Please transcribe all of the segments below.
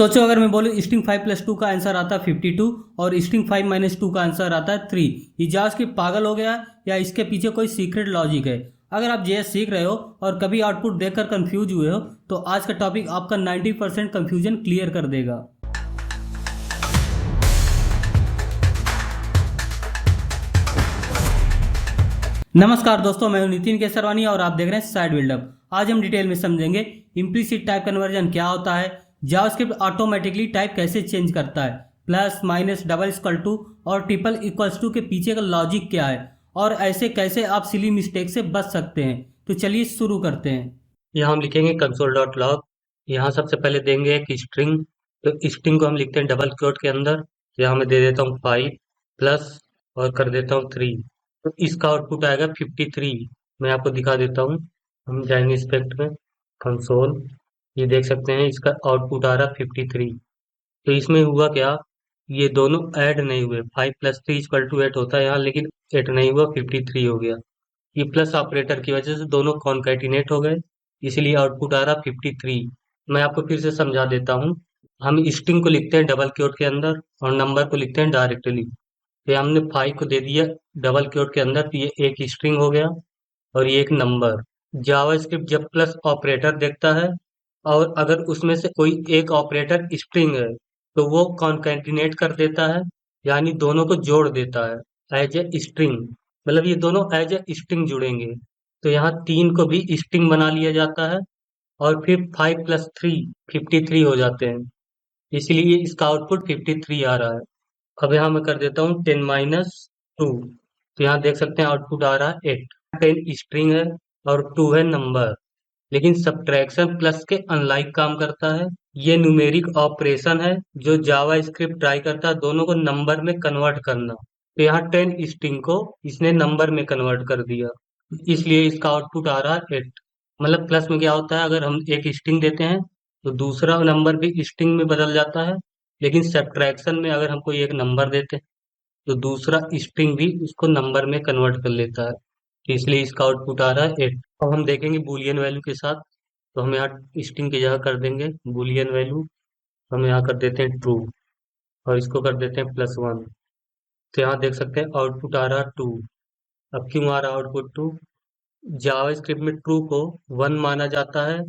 सोचो अगर मैं बोलूँ स्ट्रिंग 5+2 का आंसर आता है 52 और स्ट्रिंग 5-2 का आंसर आता है 3। ये जावास्क्रिप्ट पागल हो गया या इसके पीछे कोई सीक्रेट लॉजिक है? अगर आप जेएस सीख रहे हो और कभी आउटपुट देखकर कंफ्यूज हुए हो तो आज का टॉपिक आपका 90% कंफ्यूजन क्लियर कर देगा। नमस्कार दोस्तों, मैं हूं नितिन केसरवानी और आप देख रहे हैं साइड बिल्डअप। आज हम डिटेल में समझेंगे इम्प्लिसिट टाइप कन्वर्जन क्या होता है, जावास्क्रिप्ट ऑटोमेटिकली टाइप कैसे चेंज करता है, plus minus double equal to और ट्रिपल इक्वल्स टू के पीछे का लॉजिक क्या है और ऐसे कैसे आप सिली मिस्टेक से बच सकते हैं। तो चलिए शुरू करते हैं। यहाँ हम लिखेंगे console.log। यहाँ सबसे पहले देंगे एक स्ट्रिंग। तो स्ट्रिंग को हम लिखते हैं डबल क्वोट के अंदर। यहाँ मैं दे देता हूँ 5 प्लस और कर देता हूँ 3। तो इसका आउटपुट आएगा 53। मैं आपको दिखा देता हूँ। हम जाएंगे स्पेक्ट में, कंसोल, ये देख सकते हैं इसका आउटपुट आ रहा 53। तो इसमें हुआ क्या, ये दोनों ऐड नहीं हुए। 5 + 3 = 8 होता है यहाँ, लेकिन 8 नहीं हुआ, 53 हो गया। ये प्लस ऑपरेटर की वजह से दोनों कॉन्कैटिनेट हो गए, इसलिए आउटपुट आ रहा 53। मैं आपको फिर से समझा देता हूँ। हम स्ट्रिंग को लिखते हैं डबल क्वोट के अंदर और नंबर को लिखते हैं डायरेक्टली। तो हमने 5 को दे दिया डबल क्वोट के अंदर, तो ये एक स्ट्रिंग हो गया और ये एक नंबर। जावास्क्रिप्ट जब प्लस ऑपरेटर देखता है और अगर उसमें से कोई एक ऑपरेटर स्ट्रिंग है तो वो कॉन्कैटिनेट कर देता है, यानी दोनों को जोड़ देता है एज ए स्ट्रिंग। मतलब ये दोनों एज ए स्ट्रिंग जुड़ेंगे। तो यहाँ 3 को भी स्ट्रिंग बना लिया जाता है और फिर 5 + 3 53 हो जाते हैं, इसलिए इसका आउटपुट 53 आ रहा है। अब यहाँ मैं कर देता हूँ 10-2। तो यहाँ देख सकते हैं आउटपुट आ रहा है 8। 10 स्ट्रिंग है और 2 है नंबर, लेकिन सब्ट्रैक्शन प्लस के अनलाइक काम करता है। ये न्यूमेरिक ऑपरेशन है जो जावा स्क्रिप्ट ट्राई करता है दोनों को नंबर में कन्वर्ट करना। तो यहाँ 10 स्ट्रिंग को इसने नंबर में कन्वर्ट कर दिया, इसलिए इसका आउटपुट आ रहा है 8। मतलब प्लस में क्या होता है, अगर हम एक स्ट्रिंग देते हैं तो दूसरा नंबर भी स्ट्रिंग में बदल जाता है, लेकिन सब्ट्रैक्शन में अगर हम कोई एक नंबर देते हैं तो दूसरा स्ट्रिंग भी उसको नंबर में कन्वर्ट कर लेता है, तो इसलिए इसका आउटपुट आ रहा है 8। अब हम देखेंगे बूलियन वैल्यू के साथ। तो हम यहाँ स्ट्रिंग की जगह कर देंगे बूलियन वैल्यू। हम यहाँ कर देते हैं ट्रू और इसको कर देते हैं +1। तो यहाँ देख सकते हैं आउटपुट आ रहा 2। अब क्यों आ रहा आउटपुट 2? जावास्क्रिप्ट में ट्रू को 1 माना जाता है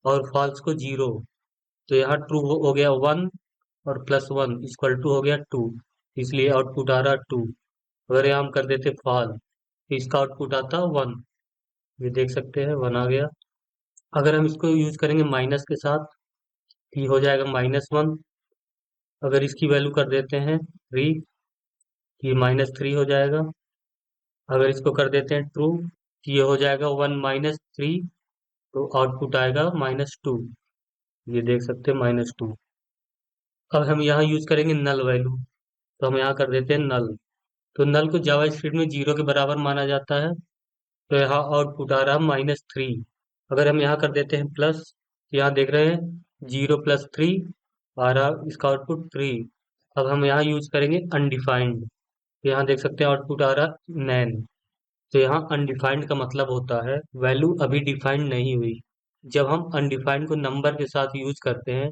और फॉल्स को 0। तो यहाँ ट्रू हो गया 1 और +1 = हो गया 2, इसलिए आउटपुट आ रहा 2। अगर यहाँ हम कर देते फॉल तो इसका आउटपुट आता 1। ये देख सकते हैं 1 आ गया। अगर हम इसको यूज करेंगे माइनस के साथ, ये हो जाएगा -1। अगर इसकी वैल्यू कर देते हैं 3, ये -3 हो जाएगा। अगर इसको कर देते हैं ट्रू, ये हो जाएगा 1 - 3, तो आउटपुट आएगा -2। ये देख सकते हैं -2। अब हम यहाँ यूज करेंगे नल वैल्यू। तो हम यहाँ कर देते हैं नल। तो नल को जावास्क्रिप्ट में 0 के बराबर माना जाता है, तो यहाँ आउटपुट आ रहा है -3। अगर हम यहाँ कर देते हैं प्लस, तो यहाँ देख रहे हैं 0 + 3 आ रहा, इसका आउटपुट 3। अब हम यहाँ यूज करेंगे अनडिफाइंड। तो यहाँ देख सकते हैं आउटपुट आ रहा नैन। तो यहाँ अनडिफाइंड का मतलब होता है वैल्यू अभी डिफाइंड नहीं हुई। जब हम अनडिफाइंड को नंबर के साथ यूज करते हैं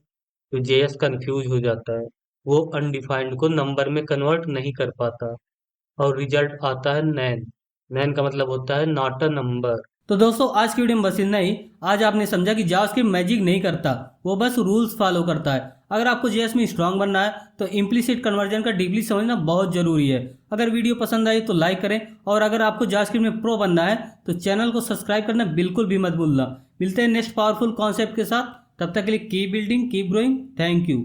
तो जेएस कंफ्यूज हो जाता है, वो अनडिफाइंड को नंबर में कन्वर्ट नहीं कर पाता और रिजल्ट आता है नैन। नैन का मतलब होता है नॉट अ नंबर। तो दोस्तों आज की वीडियो में बस इतना ही। आज आपने समझा कि जावास्क्रिप्ट मैजिक नहीं करता, वो बस रूल्स फॉलो करता है। अगर आपको जेएस में स्ट्रांग बनना है तो इम्प्लिसिट कन्वर्जन का डीपली समझना बहुत जरूरी है। अगर वीडियो पसंद आई तो लाइक करें और अगर आपको जावास्क्रिप्ट में प्रो बनना है तो चैनल को सब्सक्राइब करना बिल्कुल भी मत भूलना। मिलते हैं नेक्स्ट पावरफुल कॉन्सेप्ट के साथ, तब तक के लिए keep building, keep growing. Thank you.